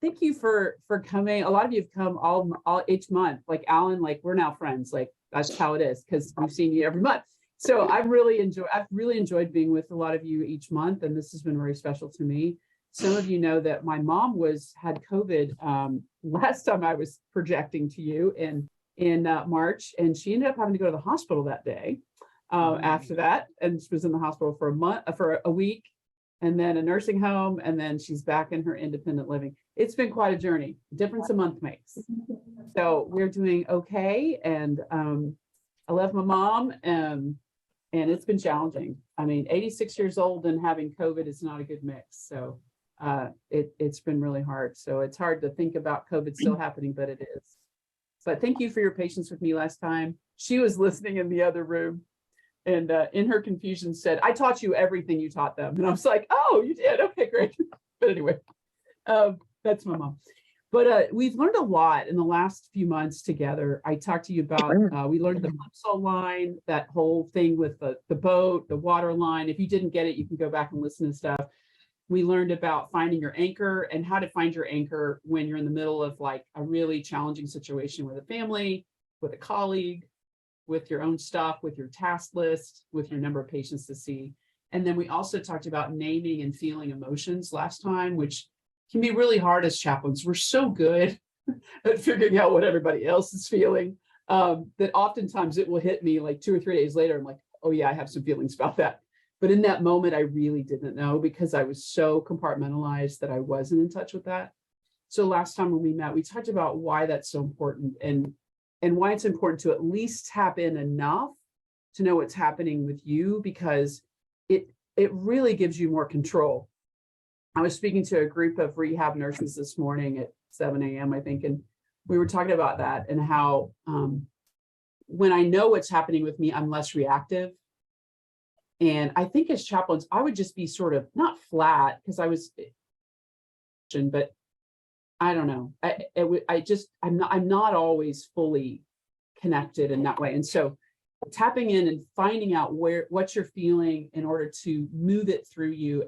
thank you for coming. A lot of you have come all each month. Like Alan, like we're now friends. Like that's how it is because we've seen you every month. So I've really enjoyed being with a lot of you each month, and this has been very special to me. Some of you know that my mom had COVID last time I was projecting to you in March, and she ended up having to go to the hospital that day after that, and she was in the hospital for a week, and then a nursing home, and then she's back in her independent living. It's been quite a journey. Difference a month makes. So we're doing okay, and I love my mom, and it's been challenging. I mean, 86 years old and having COVID is not a good mix. So it's been really hard. So it's hard to think about COVID still happening, but it is. But thank you for your patience with me last time. She was listening in the other room, and in her confusion said, I taught you everything you taught them. And I was like, oh, you did? Okay, great. But anyway, that's my mom. But we've learned a lot in the last few months together. I talked to you about, we learned the Flipsol line, that whole thing with the boat, the water line. If you didn't get it, you can go back and listen to stuff. We learned about finding your anchor and how to find your anchor when you're in the middle of like a really challenging situation with a family, with a colleague, with your own stuff, with your task list, with your number of patients to see. And then we also talked about naming and feeling emotions last time, which can be really hard as chaplains. We're so good at figuring out what everybody else is feeling that oftentimes it will hit me like 2 or 3 days later. I'm like, oh yeah, I have some feelings about that. But in that moment, I really didn't know because I was so compartmentalized that I wasn't in touch with that. So last time when we met, we talked about why that's so important and why it's important to at least tap in enough to know what's happening with you, because it really gives you more control. I was speaking to a group of rehab nurses this morning at 7 a.m., I think, and we were talking about that and how when I know what's happening with me, I'm less reactive. And I think as chaplains, I would just be sort of not flat because I was, but I don't know. I'm not always fully connected in that way. And so tapping in and finding out what you're feeling in order to move it through you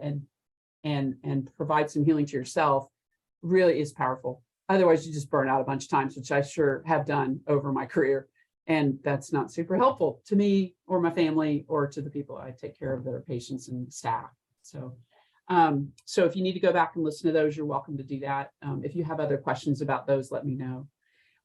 and provide some healing to yourself really is powerful. Otherwise, you just burn out a bunch of times, which I sure have done over my career. And that's not super helpful to me or my family or to the people I take care of that are patients and staff. So, so if you need to go back and listen to those, you're welcome to do that. If you have other questions about those, let me know.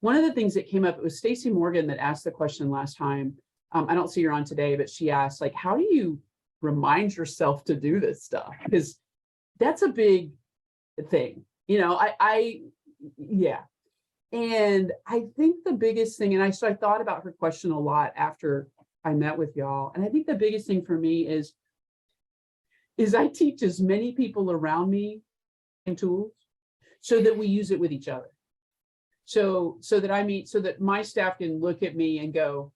One of the things that came up, it was Stacy Morgan that asked the question last time. I don't see her on today, but she asked, like, how do you remind yourself to do this stuff? Because that's a big thing, you know. Yeah. And I think the biggest thing, and I thought about her question a lot after I met with y'all. And I think the biggest thing for me is I teach as many people around me tools so that we use it with each other. So that my staff can look at me and go,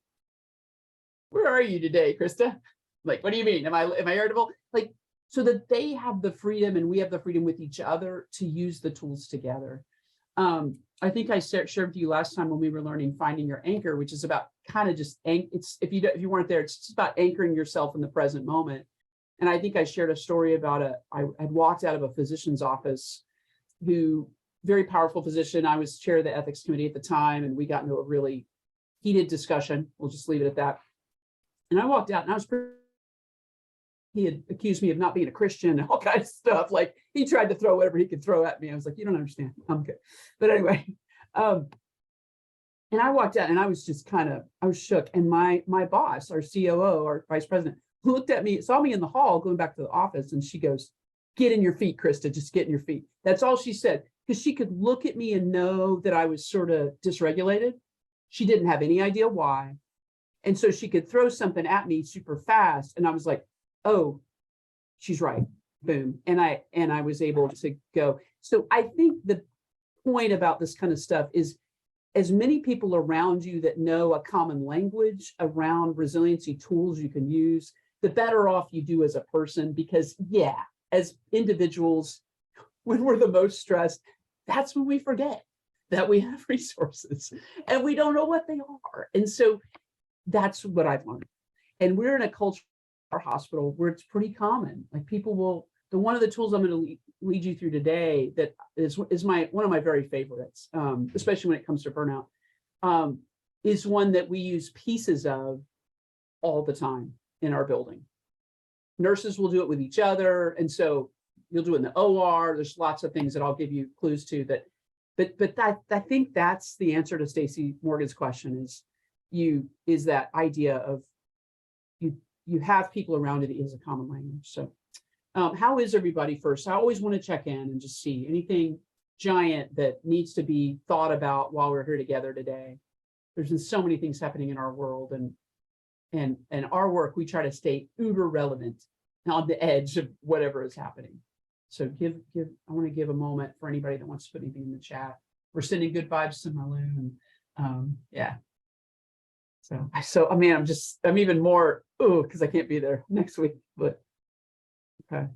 where are you today, Krista? Like, what do you mean? Am I irritable? Like, so that they have the freedom and we have the freedom with each other to use the tools together. I think I shared with you last time when we were learning finding your anchor, which is about kind of just if you weren't there, it's just about anchoring yourself in the present moment. And I think I shared a story about I had walked out of a physician's office very powerful physician. I was chair of the ethics committee at the time, and we got into a really heated discussion. We'll just leave it at that. And I walked out, and he had accused me of not being a Christian and all kinds of stuff. Like, he tried to throw whatever he could throw at me. I was like, you don't understand. I'm good. But anyway, and I walked out, and I was just I was shook. And my boss, our COO, our vice president, who looked at me, saw me in the hall going back to the office, and she goes, get in your feet, Krista, just get in your feet. That's all she said, because she could look at me and know that I was sort of dysregulated. She didn't have any idea why. And so she could throw something at me super fast. And I was like, oh, she's right. Boom. And I was able to go. So I think the point about this kind of stuff is as many people around you that know a common language around resiliency tools you can use, the better off you do as a person. Because yeah, as individuals, when we're the most stressed, that's when we forget that we have resources and we don't know what they are. And so that's what I've learned. And we're in a culture, our hospital, where it's pretty common. Like, people will, one of the tools I'm going to lead you through today that is one of my very favorites, especially when it comes to burnout, is one that we use pieces of all the time in our building. Nurses will do it with each other, and so you'll do it in the OR. There's lots of things that I'll give you clues to that. But I think that's the answer to Stacy Morgan's question is that idea of you have people around it is a common language. So how is everybody first? I always want to check in and just see anything giant that needs to be thought about while we're here together today. There's been so many things happening in our world, and our work, we try to stay uber relevant on the edge of whatever is happening. So I want to give a moment for anybody that wants to put anything in the chat. We're sending good vibes to Malu, and yeah. So I mean, I'm even more because I can't be there next week, but okay.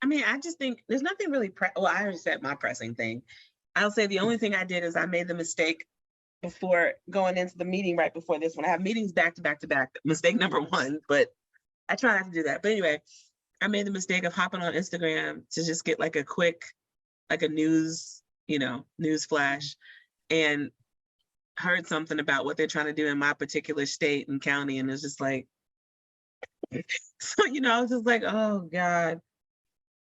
I mean, I just think there's nothing really well, I already said my pressing thing. I'll say the only thing I did is I made the mistake before going into the meeting right before this one. I have meetings back to back to back. Mistake number one, but I try not to do that. But anyway, I made the mistake of hopping on Instagram to just get like a quick, like a news flash, and heard something about what they're trying to do in my particular state and county. And it's just like, so, I was just like, oh God.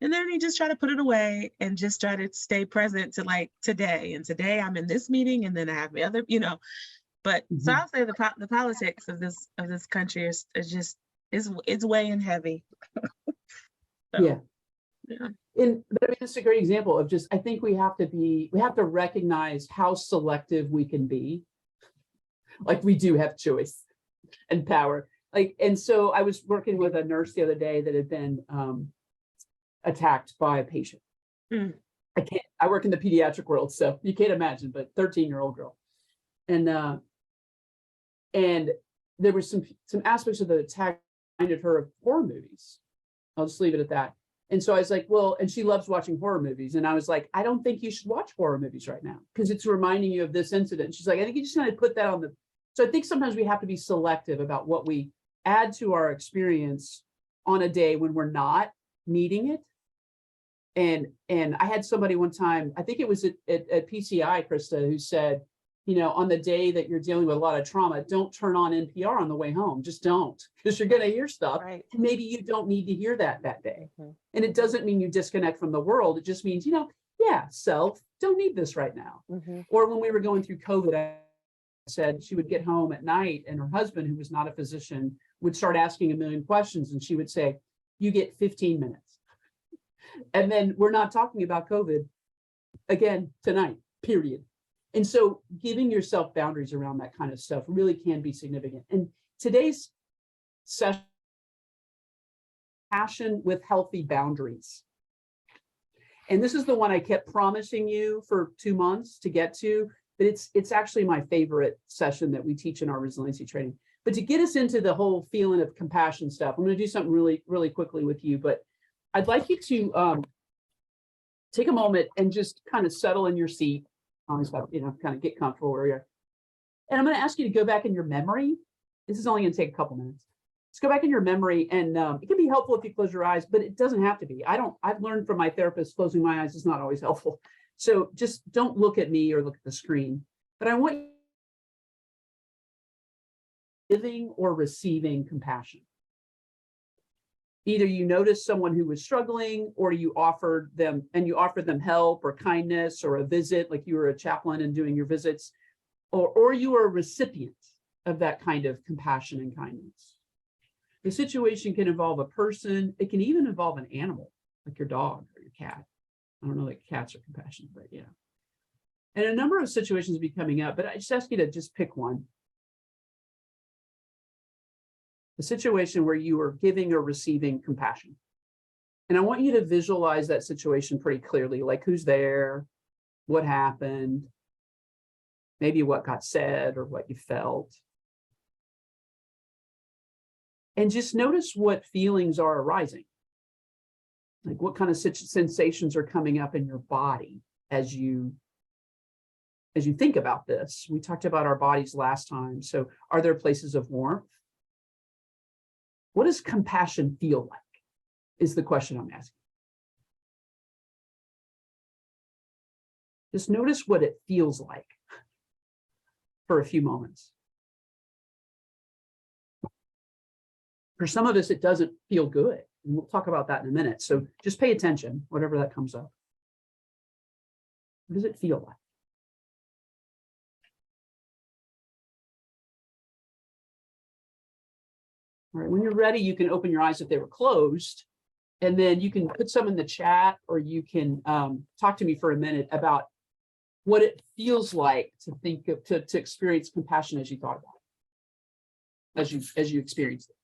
And then you just try to put it away and just try to stay present to like today. And today I'm in this meeting, and then I have the other, but so I'll say the politics of this country is just it's weighing heavy. So, yeah. But I mean, it's a great example of just, I think we have to recognize how selective we can be. Like we do have choice and power. And so I was working with a nurse the other day that had been attacked by a patient. I work in the pediatric world, so you can't imagine, but 13-year-old girl. And there were some aspects of the attack reminded her of horror movies. I'll just leave it at that. And so I was like, well, and she loves watching horror movies. And I was like, I don't think you should watch horror movies right now because it's reminding you of this incident. She's like, I think you just got to put that on the. So I think sometimes we have to be selective about what we add to our experience on a day when we're not needing it. And I had somebody one time, I think it was at PCI, Krista, who said, on the day that you're dealing with a lot of trauma, don't turn on NPR on the way home. Just don't, because you're going to hear stuff. Right. And maybe you don't need to hear that day. And it doesn't mean you disconnect from the world. It just means, self, don't need this right now. Or when we were going through COVID, I said she would get home at night and her husband, who was not a physician, would start asking a million questions. And she would say, you get 15 minutes. And then we're not talking about COVID again tonight, period. And so giving yourself boundaries around that kind of stuff really can be significant. And today's session, passion with healthy boundaries. And this is the one I kept promising you for 2 months to get to, but it's actually my favorite session that we teach in our resiliency training. But to get us into the whole feeling of compassion stuff, I'm going to do something really, really quickly with you, but I'd like you to take a moment and just kind of settle in your seat. Always have, kind of get comfortable where you're. And I'm going to ask you to go back in your memory. This is only going to take a couple minutes. Let's go back in your memory, and it can be helpful if you close your eyes, but it doesn't have to be. I've learned from my therapist, closing my eyes is not always helpful. So just don't look at me or look at the screen. But I want you giving or receiving compassion. Either you noticed someone who was struggling, or you offered them help or kindness or a visit, like you were a chaplain and doing your visits, or you were a recipient of that kind of compassion and kindness. The situation can involve a person. It can even involve an animal, like your dog or your cat. I don't know that cats are compassionate, but yeah. And a number of situations will be coming up, but I just ask you to just pick one. A situation where you are giving or receiving compassion. And I want you to visualize that situation pretty clearly, like who's there, what happened, maybe what got said or what you felt. And just notice what feelings are arising. Like what kind of sensations are coming up in your body as you think about this. We talked about our bodies last time. So are there places of warmth? What does compassion feel like? Is the question I'm asking. Just notice what it feels like for a few moments. For some of us, it doesn't feel good. And we'll talk about that in a minute. So just pay attention, whatever that comes up. What does it feel like? All right, when you're ready, you can open your eyes if they were closed, and then you can put some in the chat, or you can talk to me for a minute about what it feels like to think of, to experience compassion as you thought about it, as you experienced it.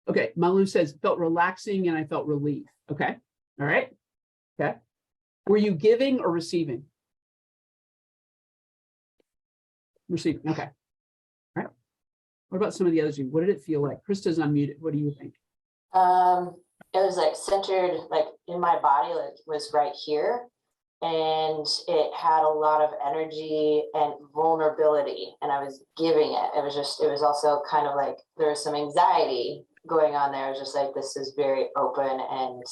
Okay, Malu says, felt relaxing and I felt relief. Okay, all right, okay. Were you giving or receiving? Receiving, okay. All right. What about some of the others? What did it feel like? Krista's unmuted. What do you think? It was like centered, like in my body, like was right here. And it had a lot of energy and vulnerability, and I was giving it. It was also kind of like there was some anxiety going on there. It was just like, this is very open and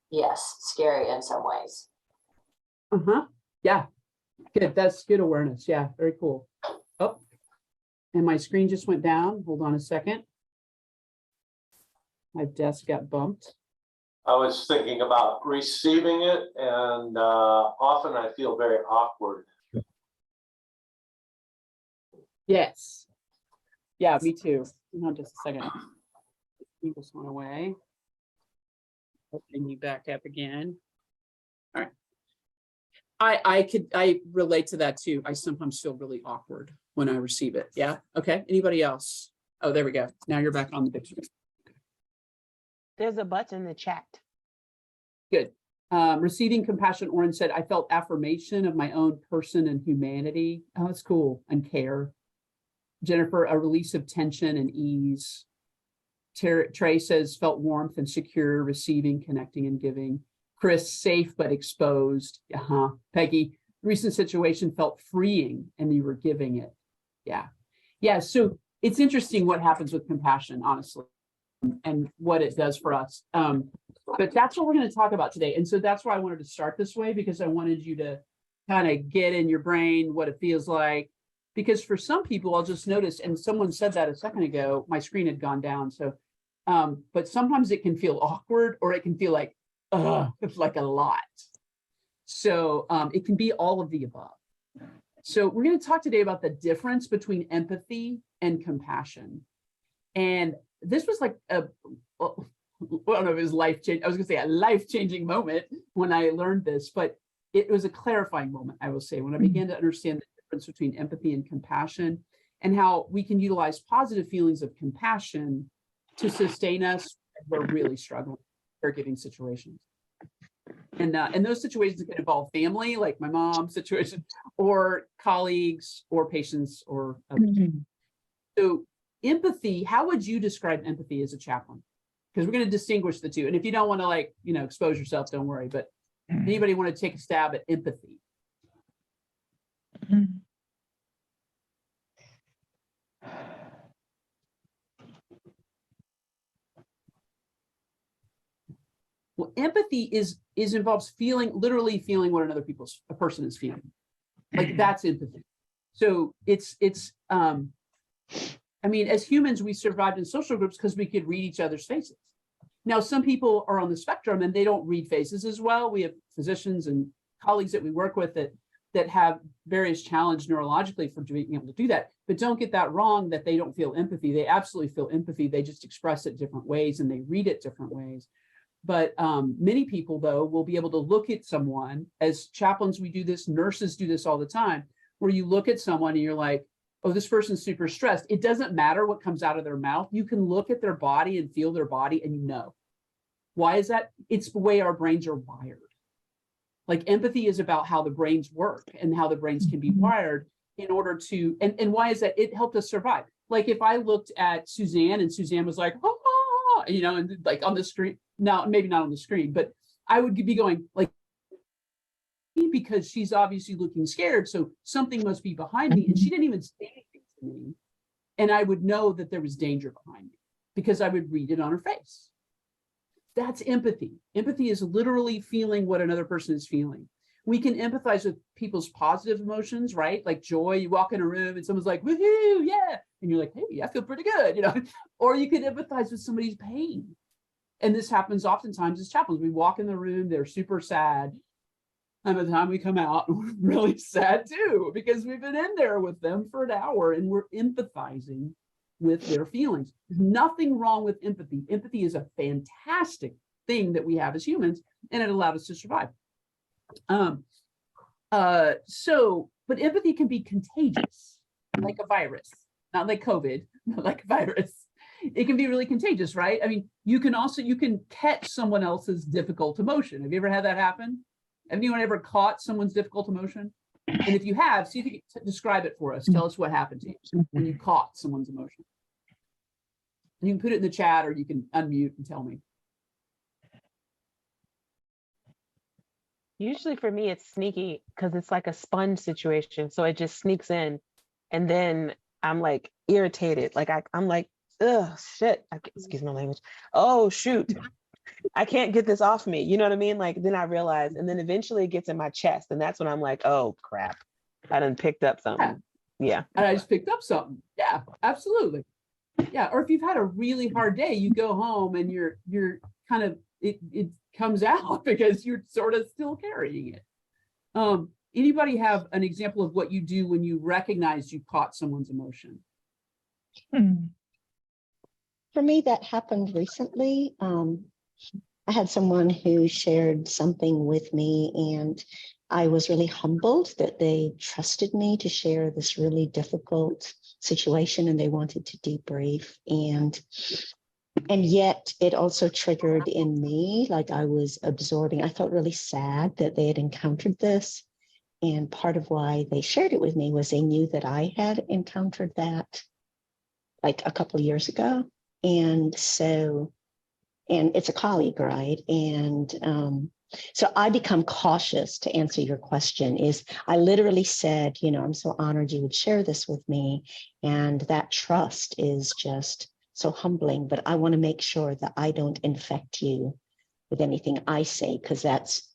yes, scary in some ways. Yeah, good. That's good awareness. Yeah, very cool. Oh, and my screen just went down. Hold on a second. My desk got bumped. I was thinking about receiving it, and often I feel very awkward. Yes. Yeah, me too. Hold on just a second. Move this one away. Opening you back up again. All right. I relate to that too. I sometimes feel really awkward when I receive it. Yeah. Okay. Anybody else? Oh, there we go. Now you're back on the big screen. There's a button in the chat. Good. Receiving compassion, Oren said, I felt affirmation of my own person and humanity. Oh, that's cool. And care. Jennifer, a release of tension and ease. Trey says, felt warmth and secure, receiving, connecting, and giving. Chris, safe but exposed. Peggy, recent situation felt freeing and you were giving it. Yeah. Yeah. So it's interesting what happens with compassion, honestly, and what it does for us. But that's what we're going to talk about today. And so that's why I wanted to start this way, because I wanted you to kind of get in your brain what it feels like. Because for some people, I'll just notice, and someone said that a second ago, my screen had gone down. So, but sometimes it can feel awkward, or it can feel like, it's like a lot. So it can be all of the above. So we're going to talk today about the difference between empathy and compassion. And this was like I don't know if it was life-changing. I was going to say a life-changing moment when I learned this, but it was a clarifying moment, I will say, when I began to understand the difference between empathy and compassion, and how we can utilize positive feelings of compassion to sustain us when we're really struggling in caregiving situations. And those situations can involve family, like my mom's situation, or colleagues, or patients, or others. So empathy, how would you describe empathy as a chaplain? Because we're going to distinguish the two. And if you don't want to expose yourself, don't worry. But anybody want to take a stab at empathy? Well, empathy involves literally feeling what a person is feeling. Like that's empathy. So it's I mean, as humans, we survived in social groups because we could read each other's faces. Now, some people are on the spectrum and they don't read faces as well. We have physicians and colleagues that we work with that have various challenges neurologically for being able to do that. But don't get that wrong, that they don't feel empathy. They absolutely feel empathy. They just express it different ways and they read it different ways. But many people, though, will be able to look at someone. As chaplains, we do this. Nurses do this all the time, where you look at someone and you're like, oh, this person's super stressed. It doesn't matter what comes out of their mouth. You can look at their body and feel their body and you know. Why is that? It's the way our brains are wired. Like empathy is about how the brains work and how the brains can be wired in order to, and why is that? It helped us survive. Like if I looked at Suzanne and Suzanne was like, and like on the screen, now maybe not on the screen, but I would be going like, because she's obviously looking scared. So something must be behind me. And she didn't even say anything to me. And I would know that there was danger behind me because I would read it on her face. That's empathy. Empathy is literally feeling what another person is feeling. We can empathize with people's positive emotions, right? Like joy, you walk in a room and someone's like, woohoo, yeah. And you're like, hey, I feel pretty good, you know? Or you can empathize with somebody's pain. And this happens oftentimes as chaplains. We walk in the room, they're super sad. And by the time we come out, we're really sad too, because we've been in there with them for an hour and we're empathizing with their feelings. There's nothing wrong with empathy. Empathy is a fantastic thing that we have as humans, and it allowed us to survive. But empathy can be contagious, like a virus, not like COVID, but like a virus. It can be really contagious, right? I mean, you can catch someone else's difficult emotion. Have you ever had that happen? Have anyone ever caught someone's difficult emotion? And if you have, see if you can describe it for us. Tell us what happened to you when you caught someone's emotion. And you can put it in the chat or you can unmute and tell me. Usually for me, it's sneaky because it's like a sponge situation. So it just sneaks in and then I'm like irritated. Like I'm like, ugh, shit. Excuse my language. Oh, shoot. I can't get this off me. You know what I mean? Like then I realize, and then eventually it gets in my chest. And that's when I'm like, oh, crap. I done picked up something. Yeah. And I just picked up something. Yeah, absolutely. Yeah. Or if you've had a really hard day, you go home and you're kind of, it comes out because you're sort of still carrying it. Anybody have an example of what you do when you recognize you caught someone's emotion? For me, that happened recently. I had someone who shared something with me, and I was really humbled that they trusted me to share this really difficult situation, and they wanted to debrief. And yet it also triggered in me, like I was absorbing. I felt really sad that they had encountered this. And part of why they shared it with me was they knew that I had encountered that like a couple of years ago. And so, and it's a colleague, right? And so I become cautious to answer your question. Is I literally said, you know, I'm so honored you would share this with me. And that trust is just so humbling, but I want to make sure that I don't infect you with anything I say, because that's,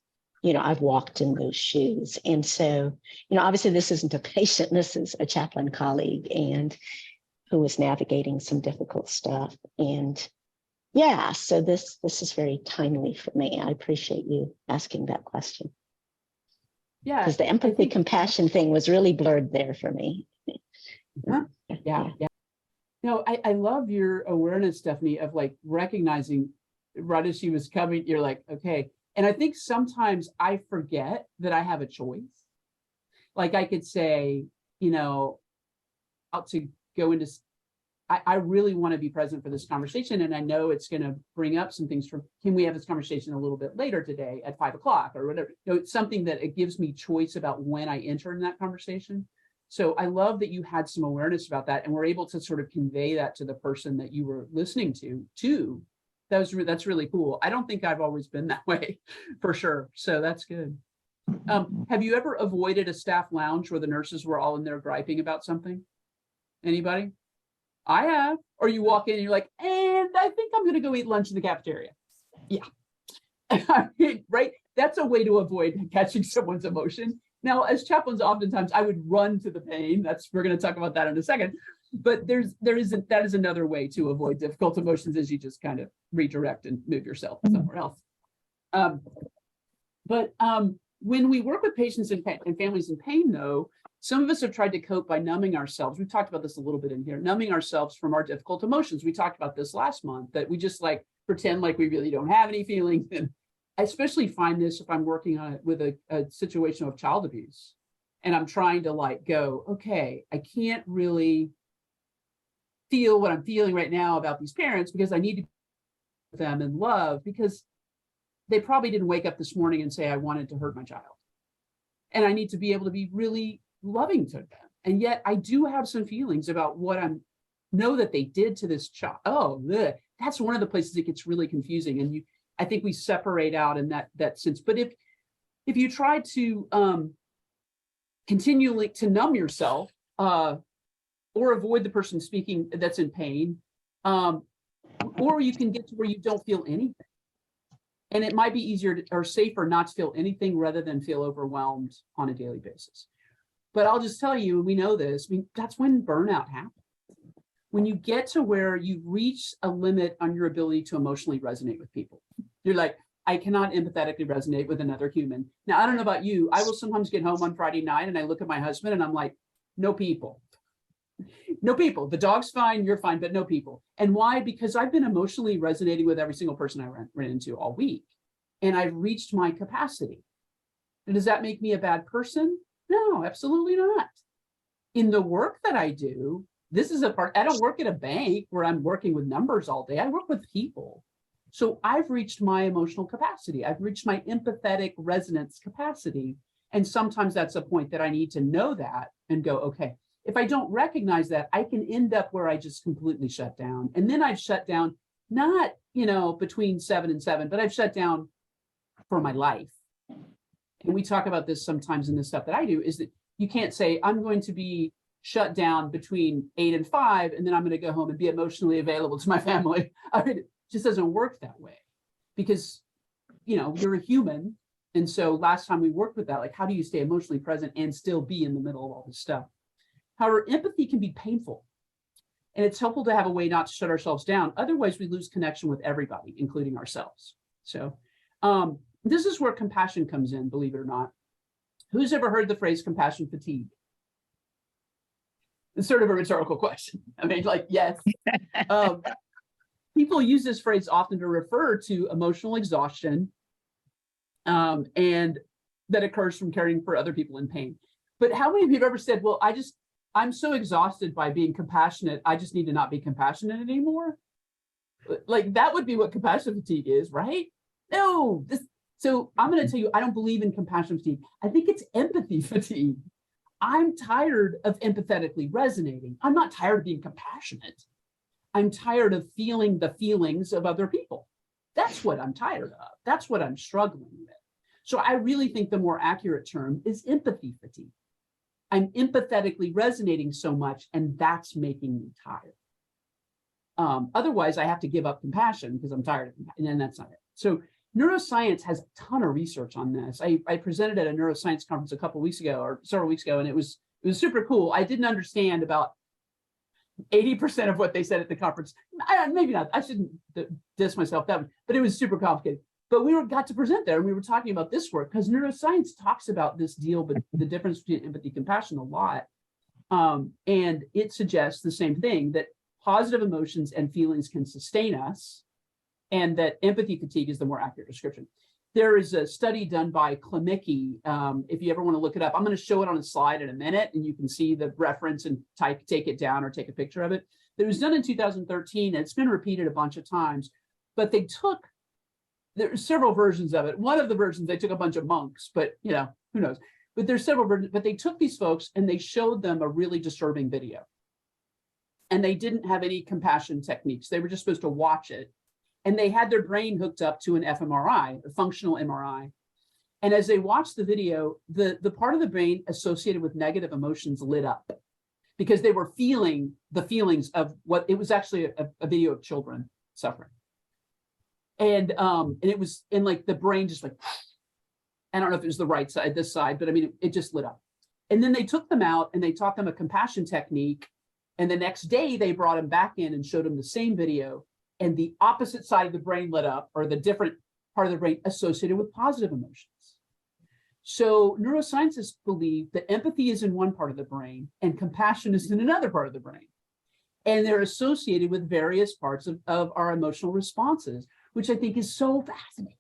you know, I've walked in those shoes. And so, you know, obviously this isn't a patient, this is a chaplain colleague and who is navigating some difficult stuff. And yeah, so this is very timely for me. I appreciate you asking that question. Yeah. Because the empathy compassion thing was really blurred there for me. Yeah. No, I love your awareness, Stephanie, of like recognizing right as she was coming, you're like, okay. And I think sometimes I forget that I have a choice. Like I could say, you know, out to go into, I really want to be present for this conversation. And I know it's going to bring up some things from, can we have this conversation a little bit later today at 5 o'clock or whatever? You know, it's something that it gives me choice about when I enter in that conversation. So I love that you had some awareness about that and were able to sort of convey that to the person that you were listening to. That's really cool. I don't think I've always been that way for sure. So that's good. Have you ever avoided a staff lounge where the nurses were all in there griping about something? Anybody? I have. Or you walk in and you're like, and I think I'm going to go eat lunch in the cafeteria. Yeah. Right? That's a way to avoid catching someone's emotion. Now, as chaplains, oftentimes I would run to the pain. We're going to talk about that in a second. But that is another way to avoid difficult emotions, is you just kind of redirect and move yourself somewhere else. But when we work with patients and families in pain, though, some of us have tried to cope by numbing ourselves. We've talked about this a little bit in here, numbing ourselves from our difficult emotions. We talked about this last month, that we just like pretend like we really don't have any feelings. And I especially find this if I'm working on it with a situation of child abuse. And I'm trying to like go, okay, I can't really feel what I'm feeling right now about these parents because I need to be them in love, because they probably didn't wake up this morning and say, I wanted to hurt my child. And I need to be able to be really loving to them. And yet I do have some feelings about what I know that they did to this child. Oh, that's one of the places it gets really confusing. And I think we separate out in that sense. But if you try to continually to numb yourself or avoid the person speaking that's in pain, or you can get to where you don't feel anything. And it might be easier or safer not to feel anything rather than feel overwhelmed on a daily basis. But I'll just tell you, we know this, that's when burnout happens. When you get to where you reach a limit on your ability to emotionally resonate with people. You're like, I cannot empathetically resonate with another human. Now, I don't know about you. I will sometimes get home on Friday night and I look at my husband and I'm like, no people. No people. The dog's fine, you're fine, but no people. And why? Because I've been emotionally resonating with every single person I ran into all week. And I've reached my capacity. And does that make me a bad person? No, absolutely not. In the work that I do, this is a part, I don't work at a bank where I'm working with numbers all day. I work with people. So I've reached my emotional capacity. I've reached my empathetic resonance capacity. And sometimes that's a point that I need to know that and go, okay, if I don't recognize that, I can end up where I just completely shut down. And then I've shut down, not, between 7 and 7, but I've shut down for my life. And we talk about this sometimes in the stuff that I do, is that you can't say, I'm going to be shut down between 8 and 5, and then I'm going to go home and be emotionally available to my family. I mean, it just doesn't work that way because, you're a human. And so last time we worked with that, like, how do you stay emotionally present and still be in the middle of all this stuff? However, empathy can be painful. And it's helpful to have a way not to shut ourselves down. Otherwise, we lose connection with everybody, including ourselves. So this is where compassion comes in, believe it or not. Who's ever heard the phrase compassion fatigue? It's sort of a rhetorical question. I mean, like, yes. People use this phrase often to refer to emotional exhaustion and that occurs from caring for other people in pain. But how many of you have ever said, well, I'm so exhausted by being compassionate, I just need to not be compassionate anymore? Like, that would be what compassion fatigue is, right? No. So I'm going to tell you, I don't believe in compassion fatigue. I think it's empathy fatigue. I'm tired of empathetically resonating. I'm not tired of being compassionate. I'm tired of feeling the feelings of other people. That's what I'm tired of. That's what I'm struggling with. So I really think the more accurate term is empathy fatigue. I'm empathetically resonating so much, and that's making me tired. Otherwise, I have to give up compassion because I'm tired of it, and then that's not it. So neuroscience has a ton of research on this. I presented at a neuroscience conference a couple of weeks ago or several weeks ago, and it was super cool. I didn't understand about 80% of what they said at the conference. Maybe not. I shouldn't diss myself that much, but it was super complicated. But we got to present there, and we were talking about this work because neuroscience talks about this deal, but the difference between empathy and compassion a lot. And it suggests the same thing, that positive emotions and feelings can sustain us, and that empathy fatigue is the more accurate description. There is a study done by Klimicki. If you ever want to look it up, I'm going to show it on a slide in a minute, and you can see the reference and take it down or take a picture of it. It was done in 2013, and it's been repeated a bunch of times. But there are several versions of it. One of the versions, they took a bunch of monks, but who knows? But there's several versions. But they took these folks and they showed them a really disturbing video. And they didn't have any compassion techniques. They were just supposed to watch it. And they had their brain hooked up to an fMRI, a functional MRI. And as they watched the video, the part of the brain associated with negative emotions lit up because they were feeling the feelings of what it was actually a video of children suffering. And it was in like the brain just like, I don't know if it was the right side, this side, but I mean, it just lit up. And then they took them out and they taught them a compassion technique. And the next day they brought them back in and showed them the same video, and the opposite side of the brain lit up, or the different part of the brain associated with positive emotions. So neuroscientists believe that empathy is in one part of the brain and compassion is in another part of the brain. And they're associated with various parts of our emotional responses, which I think is so fascinating.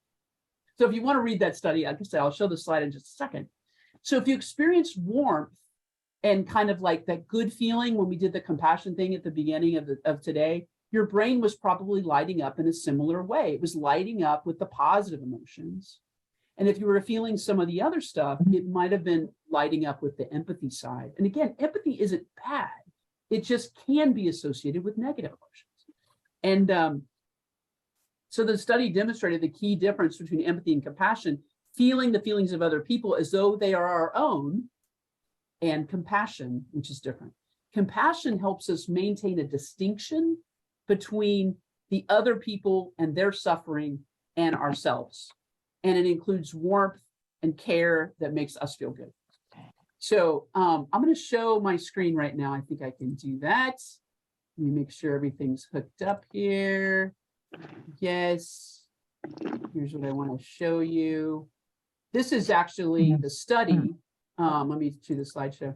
So if you want to read that study, like I said, I'll show the slide in just a second. So if you experience warmth and kind of like that good feeling when we did the compassion thing at the beginning of today, your brain was probably lighting up in a similar way. It was lighting up with the positive emotions. And if you were feeling some of the other stuff, it might have been lighting up with the empathy side. And again, empathy isn't bad. It just can be associated with negative emotions. And so the study demonstrated the key difference between empathy and compassion feeling the feelings of other people as though they are our own, and compassion, which is different. Compassion helps us maintain a distinction between the other people and their suffering and ourselves. And it includes warmth and care that makes us feel good. So I'm going to show my screen right now. I think I can do that. Let me make sure everything's hooked up here. Yes. Here's what I want to show you. This is actually the study. Let me do the slideshow.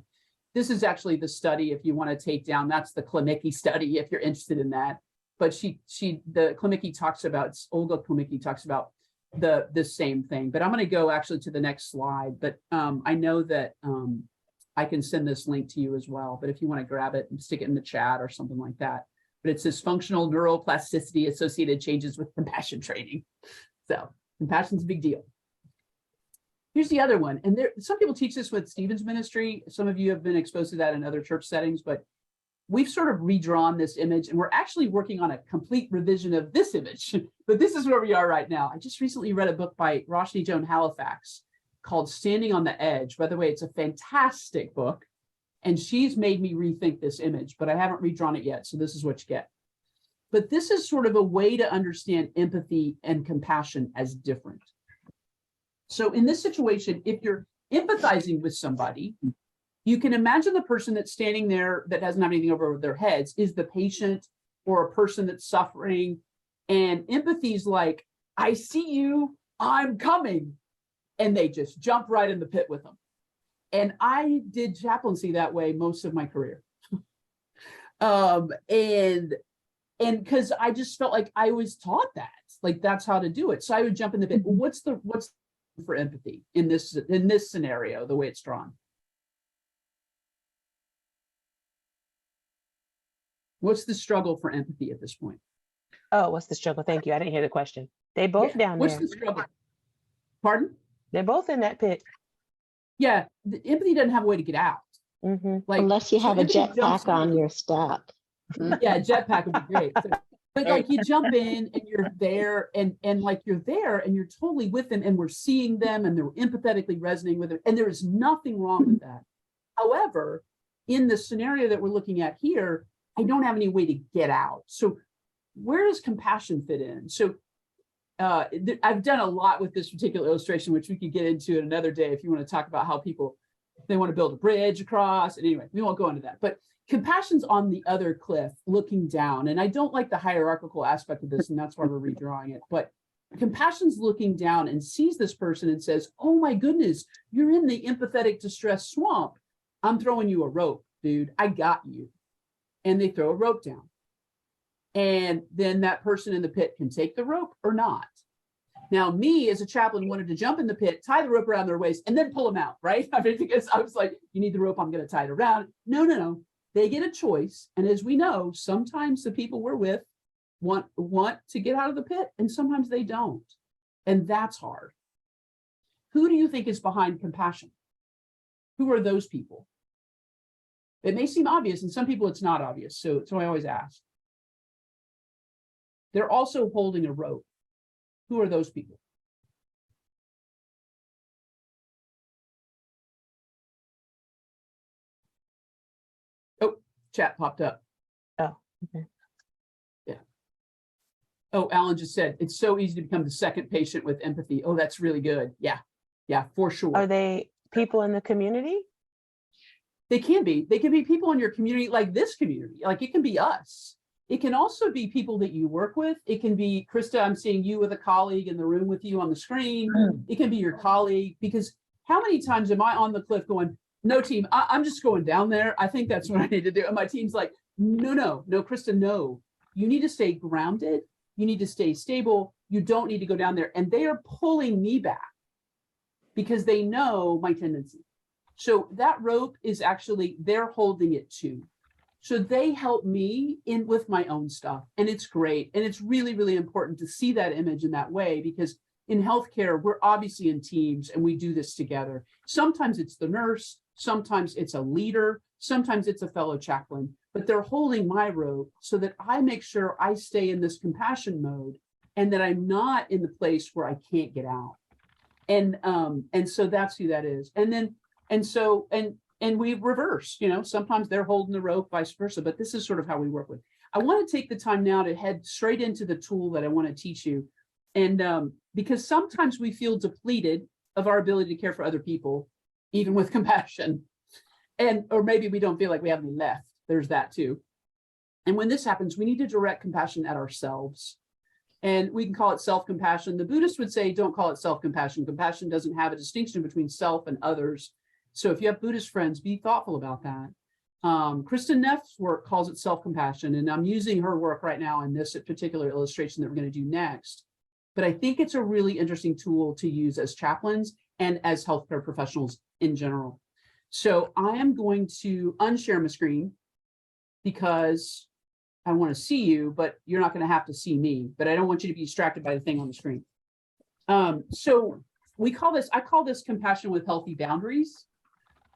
This is actually the study if you want to take down, that's the Klimicki study if you're interested in that. But the Klimicki talks about, Olga Klimicki talks about the same thing. But I'm going to go actually to the next slide. But I know that I can send this link to you as well. But if you want to grab it and stick it in the chat or something like that. But it says functional neuroplasticity associated changes with compassion training. So compassion's a big deal. Here's the other one. And some people teach this with Stephen's ministry. Some of you have been exposed to that in other church settings, but we've sort of redrawn this image, and we're actually working on a complete revision of this image. But this is where we are right now. I just recently read a book by Roshni Joan Halifax called Standing on the Edge. By the way, it's a fantastic book, and she's made me rethink this image, but I haven't redrawn it yet. So this is what you get. But this is sort of a way to understand empathy and compassion as different. So in this situation, if you're empathizing with somebody, you can imagine the person that's standing there that doesn't have anything over their heads is the patient or a person that's suffering. And empathy is like, I see you, I'm coming. And they just jump right in the pit with them. And I did chaplaincy that way most of my career. And because I just felt like I was taught that, like that's how to do it. So I would jump in the pit. What's for empathy in this scenario, the way it's drawn? What's the struggle for empathy at this point? Oh, what's the struggle? Thank you. I didn't hear the question. They both down What's there. the struggle? Pardon? They're both in that pit. Yeah, the empathy doesn't have a way to get out. Mm-hmm. Like Unless you have a empathy jumps jetpack on in. your step. Yeah, jetpack would be great. But like you jump in and you're there and like you're there and you're totally with them and we're seeing them and they're empathetically resonating with them. And there is nothing wrong with that. However, in the scenario that we're looking at here, I don't have any way to get out. So where does compassion fit in? So I've done a lot with this particular illustration, which we could get into in another day if you want to talk about how people, they want to build a bridge across. And anyway, we won't go into that. But compassion's on the other cliff looking down. And I don't like the hierarchical aspect of this, and that's why we're redrawing it. But compassion's looking down and sees this person and says, oh my goodness, you're in the empathetic distress swamp. I'm throwing you a rope, dude. I got you. And they throw a rope down. And then that person in the pit can take the rope or not. Now, me as a chaplain wanted to jump in the pit, tie the rope around their waist, and then pull them out, right? I mean, because I was like, you need the rope, I'm going to tie it around. No. They get a choice. And as we know, sometimes the people we're with want to get out of the pit, and sometimes they don't. And that's hard. Who do you think is behind compassion? Who are those people? It may seem obvious, and some people it's not obvious. So I always ask. They're also holding a rope. Who are those people? Oh, chat popped up. Oh, okay. Yeah. Oh, Alan just said, it's so easy to become the second patient with empathy. Oh, that's really good. Yeah, for sure. Are they people in the community? They can be. They can be people in your community, like this community. Like it can be us. It can also be people that you work with. It can be, Krista, I'm seeing you with a colleague in the room with you on the screen. It can be your colleague, because how many times am I on the cliff going, no team, I'm just going down there. I think that's what I need to do. And my team's like, no, Krista, no. You need to stay grounded. You need to stay stable. You don't need to go down there. And they are pulling me back because they know my tendency. So that rope is actually, they're holding it too. So they help me in with my own stuff. And it's great. And it's really, really important to see that image in that way, because in healthcare, we're obviously in teams and we do this together. Sometimes it's the nurse, sometimes it's a leader, sometimes it's a fellow chaplain, but they're holding my rope so that I make sure I stay in this compassion mode and that I'm not in the place where I can't get out. And so that's who that is. And we reverse, sometimes they're holding the rope, vice versa, but this is sort of how we work with. I want to take the time now to head straight into the tool that I want to teach you. And because sometimes we feel depleted of our ability to care for other people, even with compassion. Or maybe we don't feel like we have any left. There's that too. And when this happens, we need to direct compassion at ourselves. And we can call it self-compassion. The Buddhists would say, don't call it self-compassion. Compassion doesn't have a distinction between self and others. So if you have Buddhist friends, be thoughtful about that. Krista Neff's work calls it self-compassion, and I'm using her work right now in this particular illustration that we're going to do next. But I think it's a really interesting tool to use as chaplains and as healthcare professionals in general. So I am going to unshare my screen because I want to see you, but you're not going to have to see me. But I don't want you to be distracted by the thing on the screen. So I call this compassion with healthy boundaries.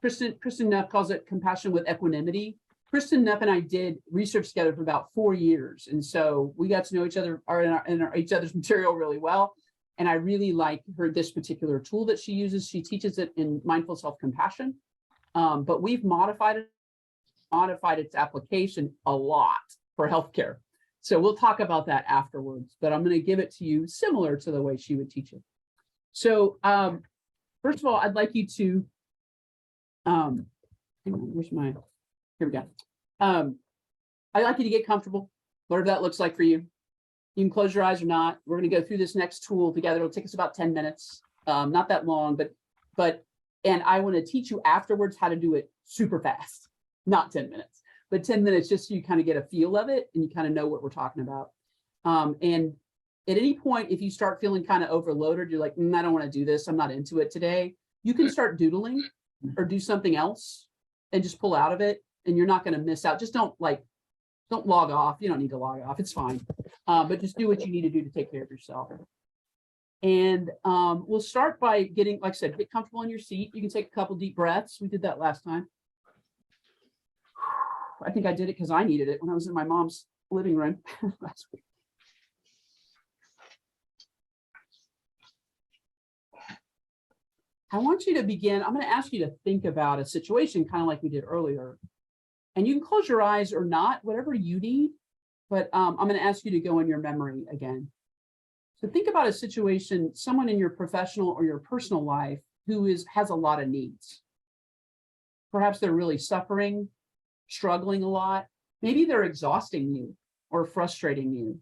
Kristen Neff calls it compassion with equanimity. Kristen Neff and I did research together for about 4 years. And so we got to know each other each other's material really well. And I really like this particular tool that she uses. She teaches it in mindful self-compassion, but we've modified its application a lot for healthcare. So we'll talk about that afterwards, but I'm going to give it to you similar to the way she would teach it. So first of all, I'd like you to, here we go. I'd like you to get comfortable, whatever that looks like for you. You can close your eyes or not. We're going to go through this next tool together. It'll take us about 10 minutes, not that long, and I want to teach you afterwards how to do it super fast, not 10 minutes, but 10 minutes just so you kind of get a feel of it and you kind of know what we're talking about. And at any point, if you start feeling kind of overloaded, you're like, I don't want to do this. I'm not into it today. You can start doodling or do something else and just pull out of it. And you're not going to miss out. Just don't log off. You don't need to log off. It's fine. But just do what you need to do to take care of yourself. And we'll start by getting, like I said, get comfortable in your seat. You can take a couple deep breaths. We did that last time. I think I did it because I needed it when I was in my mom's living room last week. I want you to begin. I'm going to ask you to think about a situation kind of like we did earlier. And you can close your eyes or not, whatever you need. But I'm going to ask you to go in your memory again. So think about a situation, someone in your professional or your personal life who has a lot of needs. Perhaps they're really suffering, struggling a lot. Maybe they're exhausting you or frustrating you.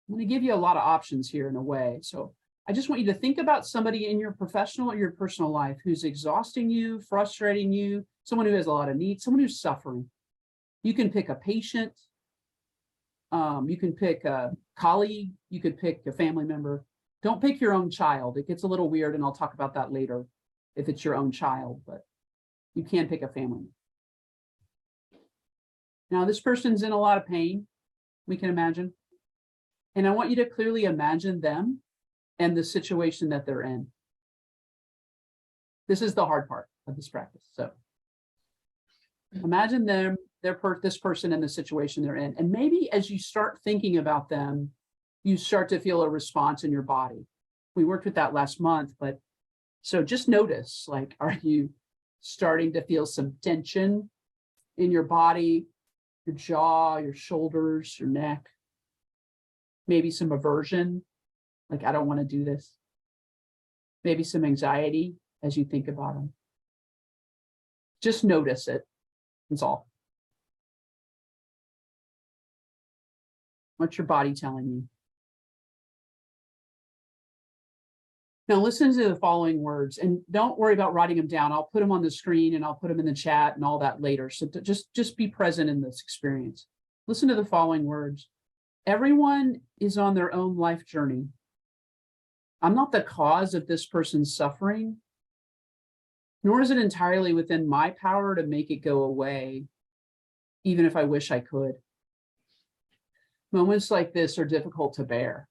I'm going to give you a lot of options here in a way. So I just want you to think about somebody in your professional or your personal life who's exhausting you, frustrating you, someone who has a lot of needs, someone who's suffering. You can pick a patient. You can pick a colleague. You could pick a family member. Don't pick your own child. It gets a little weird, and I'll talk about that later if it's your own child, but you can pick a family member. Now, this person's in a lot of pain, we can imagine. And I want you to clearly imagine them and the situation that they're in. This is the hard part of this practice. So imagine them, this person in the situation they're in. And maybe as you start thinking about them, you start to feel a response in your body. We worked with that last month, but so just notice, like, are you starting to feel some tension in your body, your jaw, your shoulders, your neck? Maybe some aversion, like, I don't want to do this. Maybe some anxiety as you think about them. Just notice it. That's all. What's your body telling you? Now listen to the following words, and don't worry about writing them down. I'll put them on the screen and I'll put them in the chat and all that later. So just be present in this experience. Listen to the following words. Everyone is on their own life journey. I'm not the cause of this person's suffering, nor is it entirely within my power to make it go away, even if I wish I could. Moments like this are difficult to bear,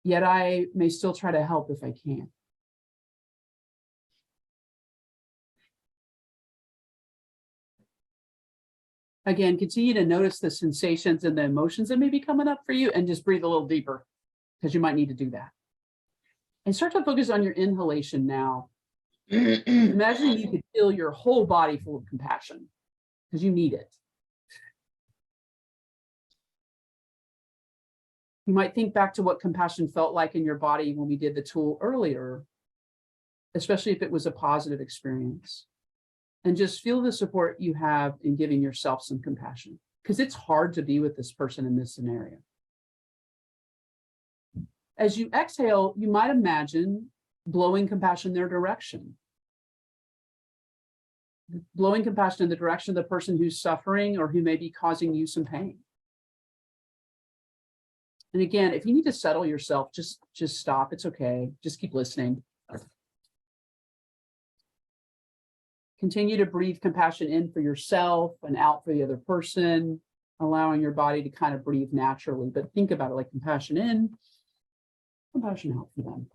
yet I may still try to help if I can. Again, continue to notice the sensations and the emotions that may be coming up for you, and just breathe a little deeper because you might need to do that. And start to focus on your inhalation now. Imagine you could fill your whole body full of compassion because you need it. You might think back to what compassion felt like in your body when we did the tool earlier, especially if it was a positive experience. And just feel the support you have in giving yourself some compassion, because it's hard to be with this person in this scenario. As you exhale, you might imagine blowing compassion their direction. Blowing compassion in the direction of the person who's suffering or who may be causing you some pain. And again, if you need to settle yourself, just stop. It's okay. Just keep listening. Continue to breathe compassion in for yourself and out for the other person, allowing your body to kind of breathe naturally. But think about it like compassion in, compassion out for them.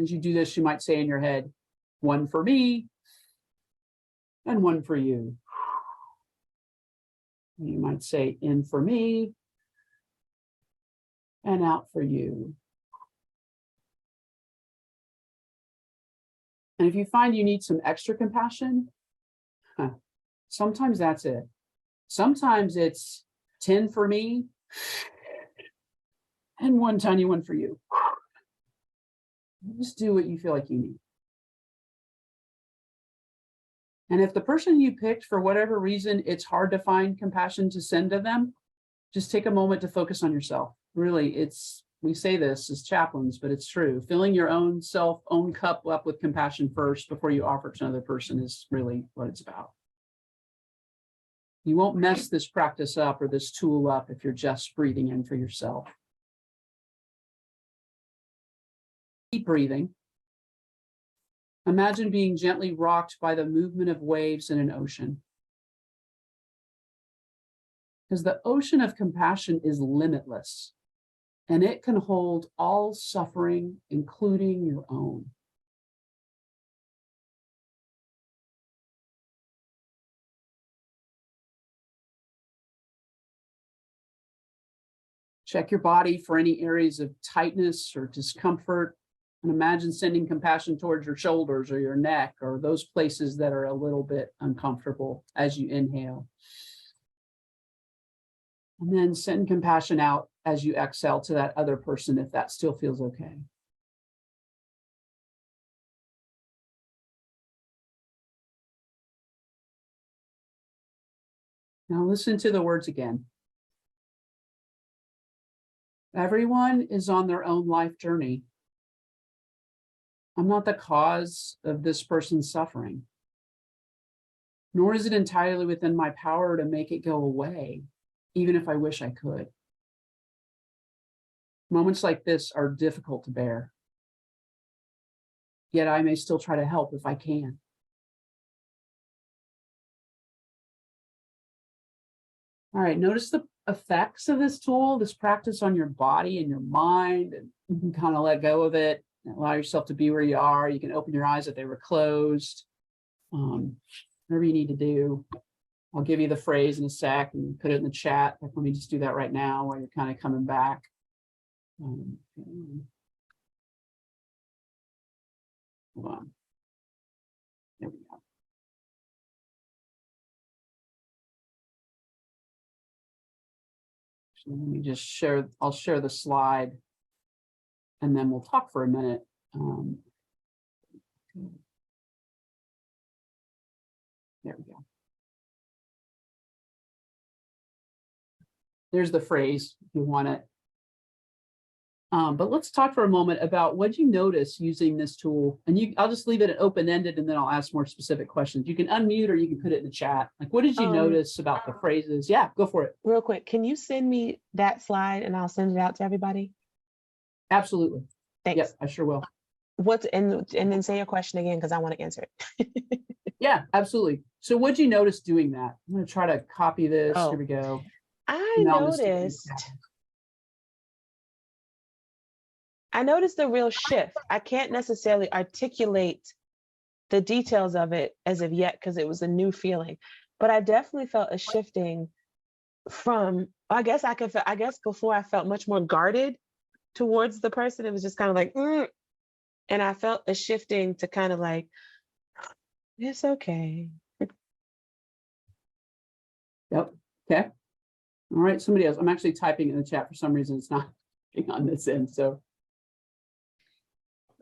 As you do this, you might say in your head, one for me and one for you. You might say in for me and out for you. And if you find you need some extra compassion, sometimes that's it. Sometimes it's 10 for me and one tiny one for you. Just do what you feel like you need. And if the person you picked, for whatever reason, it's hard to find compassion to send to them, just take a moment to focus on yourself. Really, we say this as chaplains, but it's true. Filling your own cup up with compassion first before you offer it to another person is really what it's about. You won't mess this practice up or this tool up if you're just breathing in for yourself. Keep breathing. Imagine being gently rocked by the movement of waves in an ocean. Because the ocean of compassion is limitless, and it can hold all suffering, including your own. Check your body for any areas of tightness or discomfort. And imagine sending compassion towards your shoulders or your neck or those places that are a little bit uncomfortable as you inhale. And then send compassion out as you exhale to that other person if that still feels okay. Now listen to the words again. Everyone is on their own life journey. I'm not the cause of this person's suffering, nor is it entirely within my power to make it go away, even if I wish I could. Moments like this are difficult to bear, yet I may still try to help if I can. All right, notice the effects of this tool, this practice on your body and your mind, and you can kind of let go of it. Allow yourself to be where you are. You can open your eyes if they were closed. Whatever you need to do. I'll give you the phrase in a sec and put it in the chat. Let me just do that right now while you're kind of coming back. Hold on. There we go. So let me just share. I'll share the slide, and then we'll talk for a minute. There we go. There's the phrase if you want it. But let's talk for a moment about what you notice using this tool. And I'll just leave it open-ended and then I'll ask more specific questions. You can unmute or you can put it in the chat. Like, what did you notice about the phrases? Yeah, go for it. Real quick, can you send me that slide and I'll send it out to everybody? Absolutely. Thanks. Yes, I sure will. And then say your question again because I want to answer it. Yeah, absolutely. So what'd you notice doing that? I'm going to try to copy this. Here we go. I noticed a real shift. I can't necessarily articulate the details of it as of yet because it was a new feeling, but I definitely felt a shifting from, I guess before I felt much more guarded towards the person. It was just kind of like, and I felt a shifting to kind of like, it's okay. Yep. Okay. All right. Somebody else. I'm actually typing in the chat for some reason. It's not on this end. So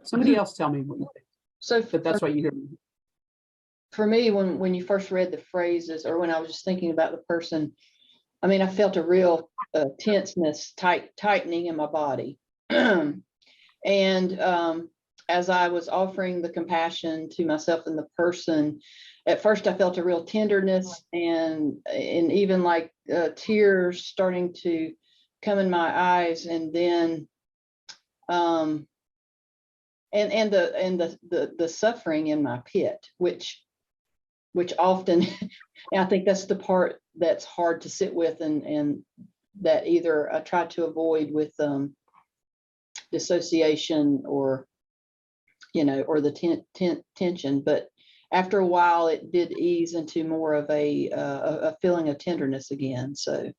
somebody else tell me what you think. So But that's why you hear me. for me, when you first read the phrases, or when I was just thinking about the person, I mean, I felt a real tenseness, tightening in my body. And as I was offering the compassion to myself and the person, at first I felt a real tenderness and even like tears starting to come in my eyes, and then and the suffering in my pit, which often, and I think that's the part that's hard to sit with, and that either I try to avoid with dissociation, or or the tension. But after a while, it did ease into more of a feeling of tenderness again. So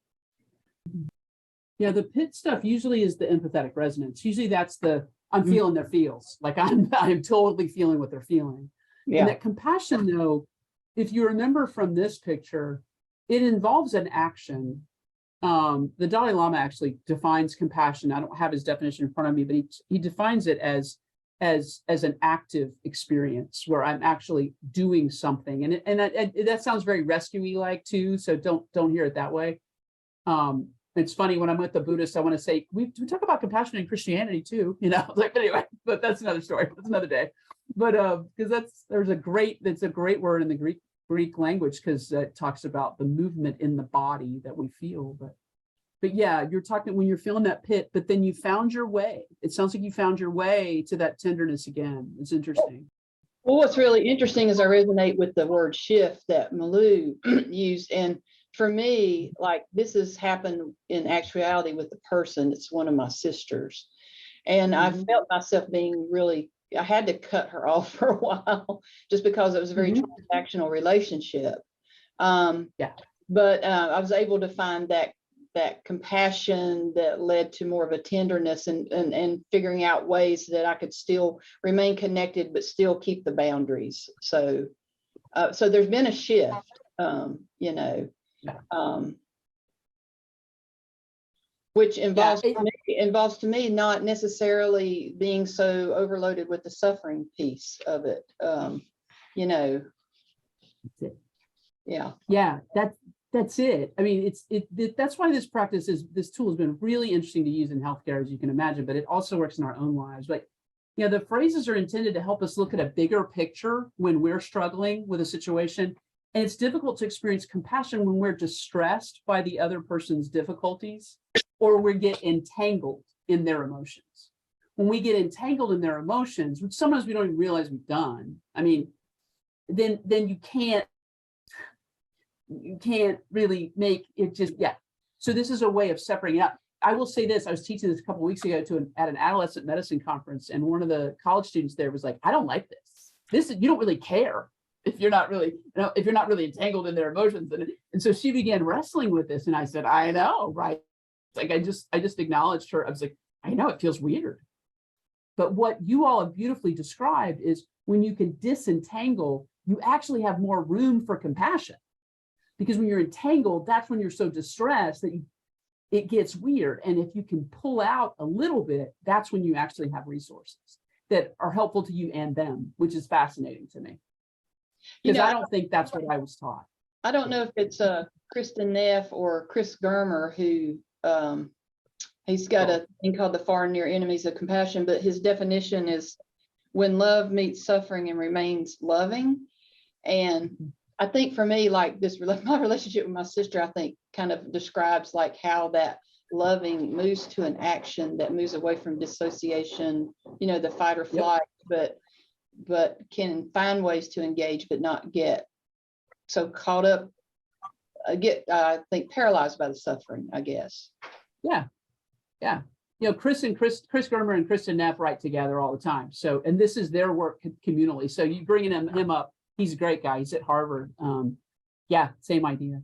Yeah, the pit stuff usually is the empathetic resonance. Usually that's the I'm feeling their feels. Like I'm totally feeling what they're feeling. yeah. And that compassion, though, if you remember from this picture, it involves an action. The Dalai Lama actually defines compassion. I don't have his definition in front of me, but he defines it as an active experience where I'm actually doing something. And that sounds very rescue-y like too. So don't hear it that way. It's funny when I'm with the Buddhists, I want to say, we talk about compassion in Christianity too, like, anyway, but that's another story. That's another day. But because it's a great word in the Greek language, because it talks about the movement in the body that we feel. But yeah, you're talking when you're feeling that pit, but then you found your way. It sounds like you found your way to that tenderness again. It's interesting. Well, what's really interesting is I resonate with the word shift that Malou used. And for me, like, this has happened in actuality with the person. It's one of my sisters. And I felt myself being really, I had to cut her off for a while just because it was a very transactional relationship. But I was able to find that compassion that led to more of a tenderness, and figuring out ways that I could still remain connected, but still keep the boundaries. So there's been a shift, which involves to me not necessarily being so overloaded with the suffering piece of it. Yeah, that's it. I mean, that's why this tool has been really interesting to use in healthcare, as you can imagine, but it also works in our own lives. But the phrases are intended to help us look at a bigger picture when we're struggling with a situation. And it's difficult to experience compassion when we're distressed by the other person's difficulties, or we get entangled in their emotions. When we get entangled in their emotions, which sometimes we don't even realize we've done, I mean, then you can't really make it just, So this is a way of separating out. I will say this, I was teaching this a couple of weeks ago at an adolescent medicine conference, and one of the college students there was like, I don't like this. You don't really care if you're not really, if you're not really entangled in their emotions. And so she began wrestling with this, and I said, I know, right? Like, I just acknowledged her. I was like, I know it feels weird. But what you all have beautifully described is when you can disentangle, you actually have more room for compassion. Because when you're entangled, that's when you're so distressed that it gets weird. And if you can pull out a little bit, that's when you actually have resources that are helpful to you and them, which is fascinating to me. Because I don't think that's what I was taught. I don't know if it's Krista Neff or Chris Germer who he's got a thing called the Far and Near Enemies of Compassion, but his definition is when love meets suffering and remains loving. And I think for me, like my relationship with my sister, I think kind of describes like how that loving moves to an action that moves away from dissociation, the fight or flight, but can find ways to engage, but not get so caught up, I think paralyzed by the suffering, I guess. Yeah. Chris Germer and Krista Neff write together all the time. So, and this is their work communally. So you bringing him up. He's a great guy. He's at Harvard. Same idea.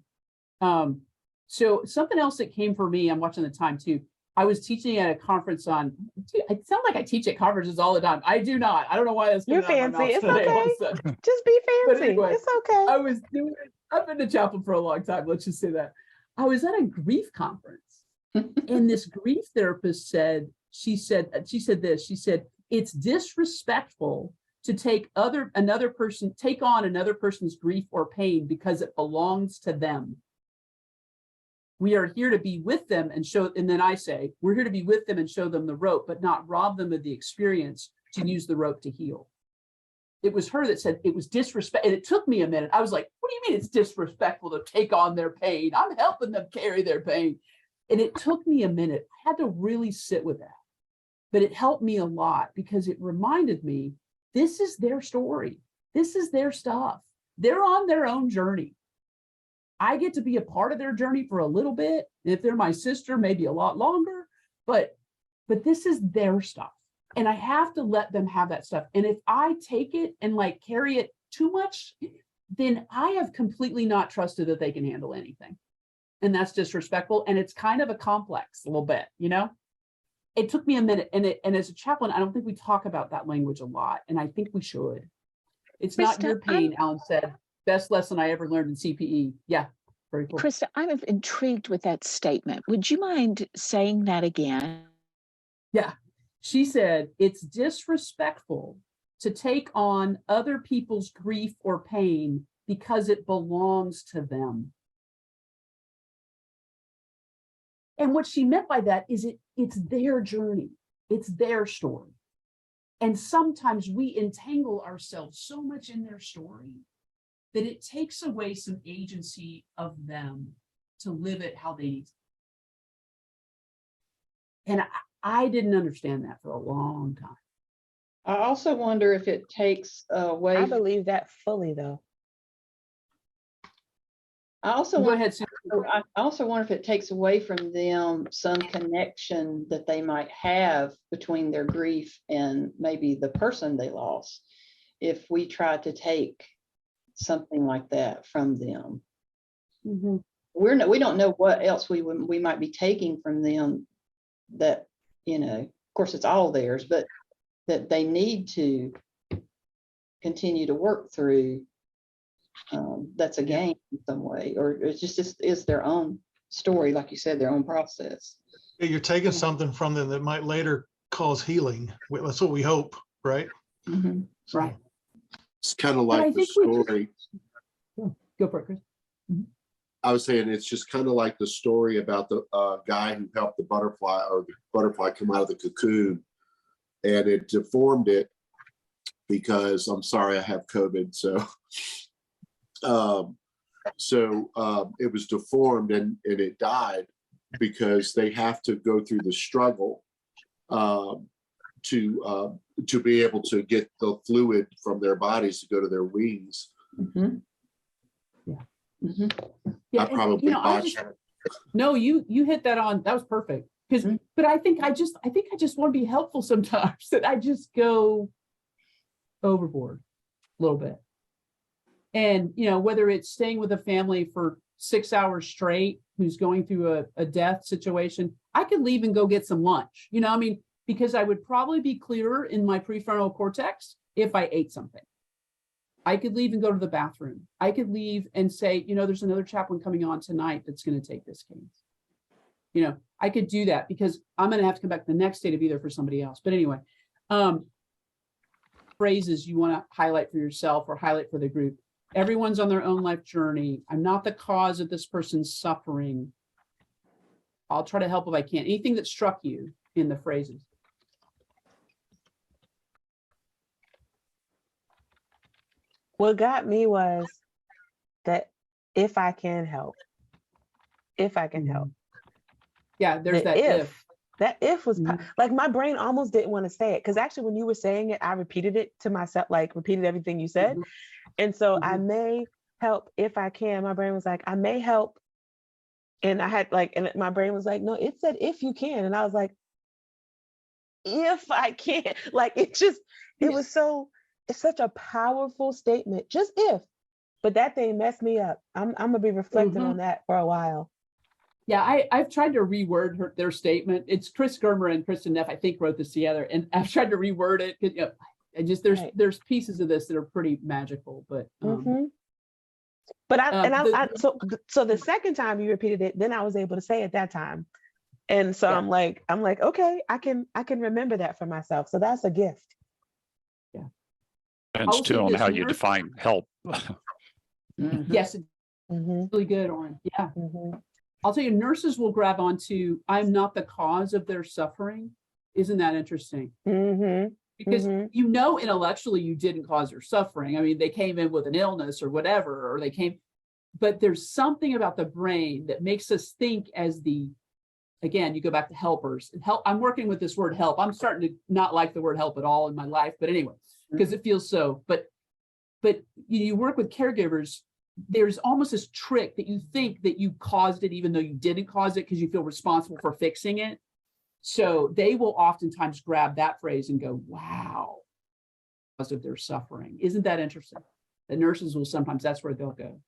So something else that came for me, I'm watching the time too. I was teaching at a conference on, it sounds like I teach at conferences all the time. I do not. I don't know why that's You're coming out of my fancy. mouth It's today all of a okay. sudden. Just be But fancy. anyway, It's okay. I was doing, I've been a chaplain for a long time. Let's just say that. I was at a grief conference and this grief therapist said, she said this, she said, it's disrespectful to take on another person's grief or pain because it belongs to them. We are here to be with them and then I say, we're here to be with them and show them the rope, but not rob them of the experience to use the rope to heal. It was her that said it was disrespect. And it took me a minute. I was like, what do you mean it's disrespectful to take on their pain? I'm helping them carry their pain. And it took me a minute. I had to really sit with that. But it helped me a lot because it reminded me, this is their story. This is their stuff. They're on their own journey. I get to be a part of their journey for a little bit. And if they're my sister, maybe a lot longer, but this is their stuff. And I have to let them have that stuff. And if I take it and like carry it too much, then I have completely not trusted that they can handle anything. And that's disrespectful. And it's kind of a complex a little bit, you know? It took me a minute. And as a chaplain, I don't think we talk about that language a lot. And I think we should. It's not Krista, your pain, Alan said. Best lesson I ever learned in CPE. Yeah, very cool. Krista, I'm intrigued with that statement. Would you mind saying that again? Yeah, she said, it's disrespectful to take on other people's grief or pain because it belongs to them. And what she meant by that is it's their journey. It's their story. And sometimes we entangle ourselves so much in their story that it takes away some agency of them to live it how they need to. And I didn't understand that for a long time. I also wonder if it takes away. I believe that fully, though. I also Go wonder, ahead, Sue. I also wonder if it takes away from them some connection that they might have between their grief and maybe the person they lost. If we try to take something like that from them, Mm-hmm. we don't know what else we might be taking from them. That, you know, of course, it's all theirs, but that they need to continue to work through. That's a game in some way, or it's just is their own story, like you said, their own process. You're taking something from them that might later cause healing. That's what we hope, right? Mm-hmm. So, Right. It's kind of like the story. Go for it, Chris. Mm-hmm. I was saying it's just kind of like the story about the guy who helped the butterfly come out of the cocoon, and it deformed it because I'm sorry, I have COVID. So it was deformed and it died because they have to go through the struggle to be able to get the fluid from their bodies to go to their wings. Mm-hmm. Yeah. Mm-hmm. Yeah, I probably botched it. No, you hit that on. That was perfect. Because, but I think I just want to be helpful sometimes. That I just go overboard a little bit. And, you know, whether it's staying with a family for 6 hours straight, who's going through a death situation, I could leave and go get some lunch. You know, I mean, because I would probably be clearer in my prefrontal cortex if I ate something. I could leave and go to the bathroom. I could leave and say, you know, there's another chaplain coming on tonight that's going to take this case. You know, I could do that because I'm going to have to come back the next day to be there for somebody else. But anyway, phrases you want to highlight for yourself or highlight for the group. Everyone's on their own life journey. I'm not the cause of this person's suffering. I'll try to help if I can. Anything that struck you in the phrases. What got me was that if I can help, Yeah, there's the that if. That if was like my brain almost didn't want to say it because actually when you were saying it, I repeated it to myself, like repeated everything you said. And so I may help if I can. My brain was like, I may help. And I had like, and my brain was like, no, it said if you can. And I was like, if I can. Like it was it's such a powerful statement, just if. But that thing messed me up. I'm gonna be reflecting on that for a while. Yeah, I've tried to reword their statement. It's Chris Germer and Krista Neff, I think, wrote this together, and I've tried to reword it. You know, I just there's pieces of this that are pretty magical, but but so the second time you repeated it, then I was able to say it that time, and so I'm like, okay, I can remember that for myself. So that's a gift. Yeah. And still on how you define help. Yes, really good, Oren. Yeah. I'll tell you, nurses will grab onto, I'm not the cause of their suffering. Isn't that interesting? Because you know, intellectually, you didn't cause their suffering. I mean, they came in with an illness or whatever, or they came, but there's something about the brain that makes us think as again, you go back to helpers. I'm working with this word help. I'm starting to not like the word help at all in my life, but anyway, because it feels so, but you work with caregivers, there's almost this trick that you think that you caused it, even though you didn't cause it, because you feel responsible for fixing it. So they will oftentimes grab that phrase and go, wow, because of their suffering. Isn't that interesting? The nurses will sometimes, that's where they'll go.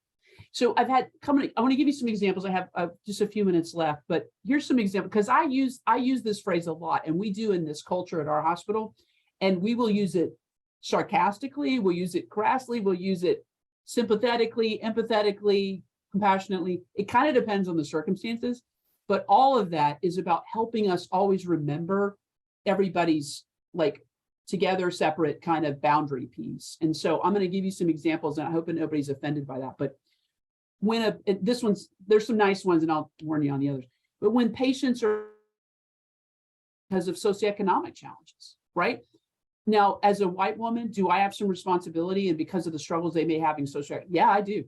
So I want to give you some examples. I have just a few minutes left, but here's some examples, because I use this phrase a lot, and we do in this culture at our hospital, and we will use it sarcastically, we'll use it crassly, we'll use it sympathetically, empathetically, compassionately. It kind of depends on the circumstances, but all of that is about helping us always remember everybody's like together, separate kind of boundary piece. And so I'm going to give you some examples, and I hope that nobody's offended by that. But when there's some nice ones, and I'll warn you on the others. But when patients are because of socioeconomic challenges, right? Now, as a white woman, do I have some responsibility? And because of the struggles they may have in social, yeah, I do.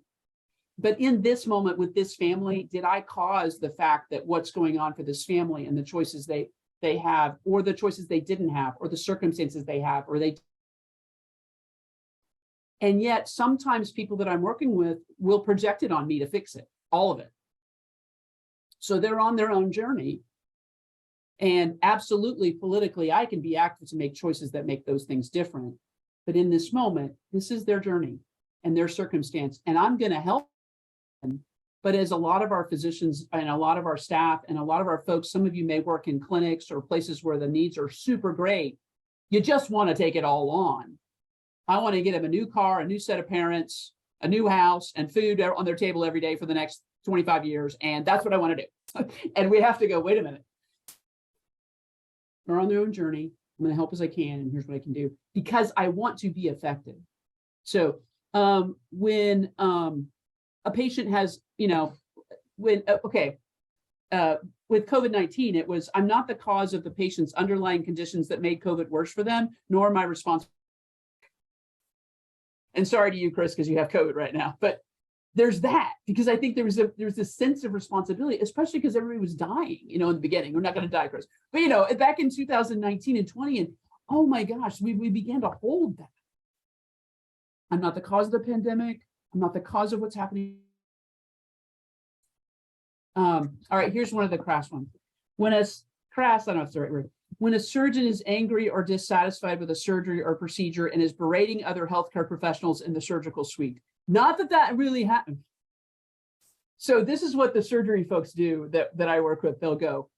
But in this moment with this family, did I cause the fact that what's going on for this family and the choices they have, or the choices they didn't have, or the circumstances they have, and yet sometimes people that I'm working with will project it on me to fix it, all of it. So they're on their own journey. And absolutely, politically, I can be active to make choices that make those things different. But in this moment, this is their journey and their circumstance, and I'm going to help them. But as a lot of our physicians and a lot of our staff and a lot of our folks, some of you may work in clinics or places where the needs are super great. You just want to take it all on. I want to get them a new car, a new set of parents, a new house, and food on their table every day for the next 25 years. And that's what I want to do. And we have to go, wait a minute. They're on their own journey. I'm going to help as I can, and here's what I can do, because I want to be effective. So when a patient has, with COVID-19, it was, I'm not the cause of the patient's underlying conditions that made COVID worse for them, nor am I responsible. And sorry to you, Chris, because you have COVID right now, but there's that, because I think there's this sense of responsibility, especially because everybody was dying, in the beginning. We're not going to die, Chris, but back in 2019 and 20, and oh my gosh, we began to hold that. I'm not the cause of the pandemic. I'm not the cause of what's happening. All right, here's one of the crass ones. When a surgeon is angry or dissatisfied with a surgery or procedure and is berating other healthcare professionals in the surgical suite. Not that really happened. So this is what the surgery folks do that I work with. They'll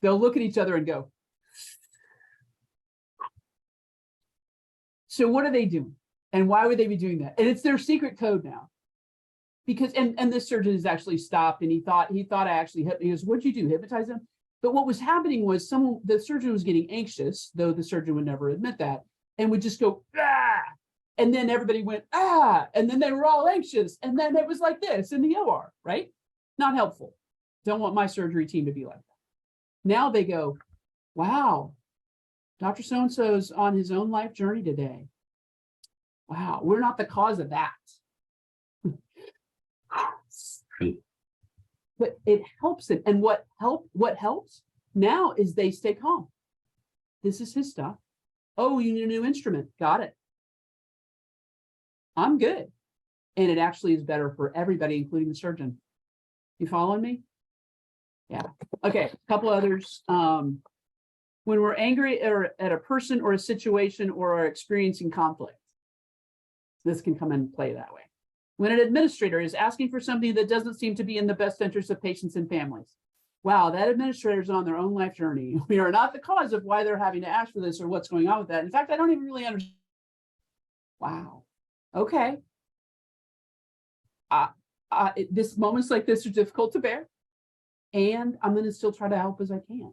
look at each other and go. So what are they doing? And why would they be doing that? And it's their secret code now. Because, and this surgeon has actually stopped, and he thought I actually hit, he goes, what'd you do, hypnotize him? But what was happening was the surgeon was getting anxious, though the surgeon would never admit that, and would just go, ah, and then everybody went, ah, and then they were all anxious, and then it was like this in the OR, right? Not helpful. Don't want my surgery team to be like that. Now they go, wow, Dr. So-and-so's on his own life journey today. Wow, we're not the cause of that. But it helps it. And what helps now is they stay calm. This is his stuff. Oh, you need a new instrument. Got it. I'm good. And it actually is better for everybody, including the surgeon. You following me? Yeah. Okay, a couple others. When we're angry at a person or a situation or are experiencing conflict, this can come and play that way. When an administrator is asking for something that doesn't seem to be in the best interest of patients and families. wow, that administrator's on their own life journey. We are not the cause of why they're having to ask for this or what's going on with that. In fact, I don't even really understand. Wow. Okay. This moments like this are difficult to bear, and I'm going to still try to help as I can.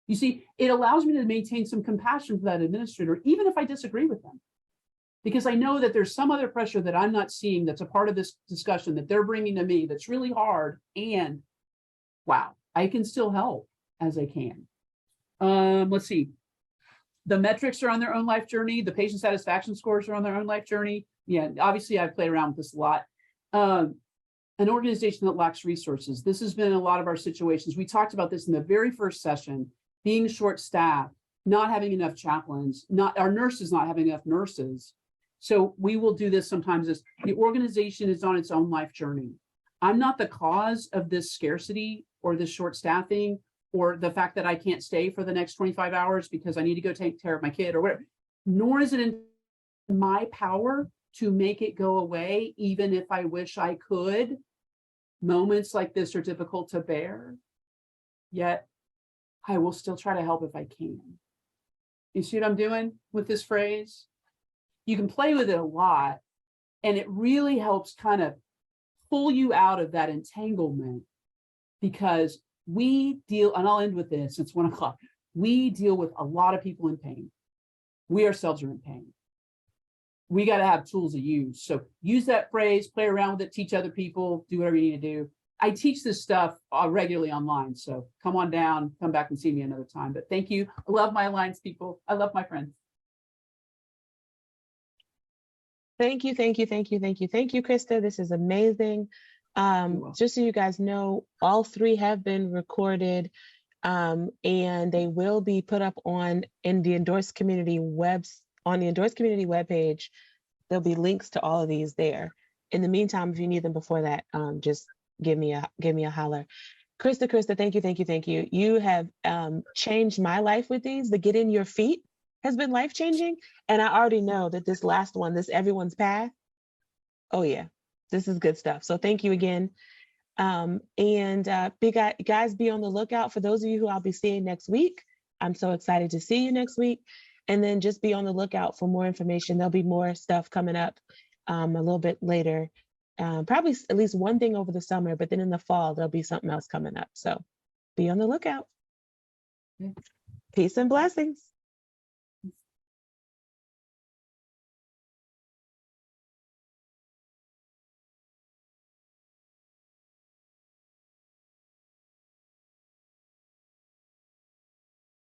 You see, it allows me to maintain some compassion for that administrator, even if I disagree with them, because I know that there's some other pressure that I'm not seeing that's a part of this discussion that they're bringing to me that's really hard. And wow, I can still help as I can. Let's see. The metrics are on their own life journey. The patient satisfaction scores are on their own life journey. Yeah, obviously I've played around with this a lot. An organization that lacks resources. This has been a lot of our situations. We talked about this in the very first session, being short-staffed, not having enough chaplains, our nurses not having enough nurses. So we will do this sometimes as the organization is on its own life journey. I'm not the cause of this scarcity or this short staffing or the fact that I can't stay for the next 25 hours because I need to go take care of my kid or whatever, nor is it in my power to make it go away, even if I wish I could. Moments like this are difficult to bear, yet I will still try to help if I can. You see what I'm doing with this phrase? You can play with it a lot, and it really helps kind of pull you out of that entanglement, because we deal, and I'll end with this, it's 1 o'clock. We deal with a lot of people in pain. We ourselves are in pain. We got to have tools to use. So use that phrase, play around with it, teach other people, do whatever you need to do. I teach this stuff regularly online. So come on down, come back and see me another time. But thank you. I love my Alliance people. I love my friends. Thank you, thank you, thank you, thank you, thank you, Krista. This is amazing. Just so you guys know, all 3 have been recorded, and they will be put up on the Endorsed Community webpage. There'll be links to all of these there. In the meantime, if you need them before that, just give me a holler. Krista, thank you, thank you, thank you. You have changed my life with these. The Get in Your Feet has been life-changing, and I already know that this last one, this Everyone's Path, oh yeah, this is good stuff. So thank you again. Guys, be on the lookout for those of you who I'll be seeing next week. I'm so excited to see you next week. And then just be on the lookout for more information. There'll be more stuff coming up a little bit later. Probably at least one thing over the summer, but then in the fall, there'll be something else coming up. So be on the lookout. Peace and blessings.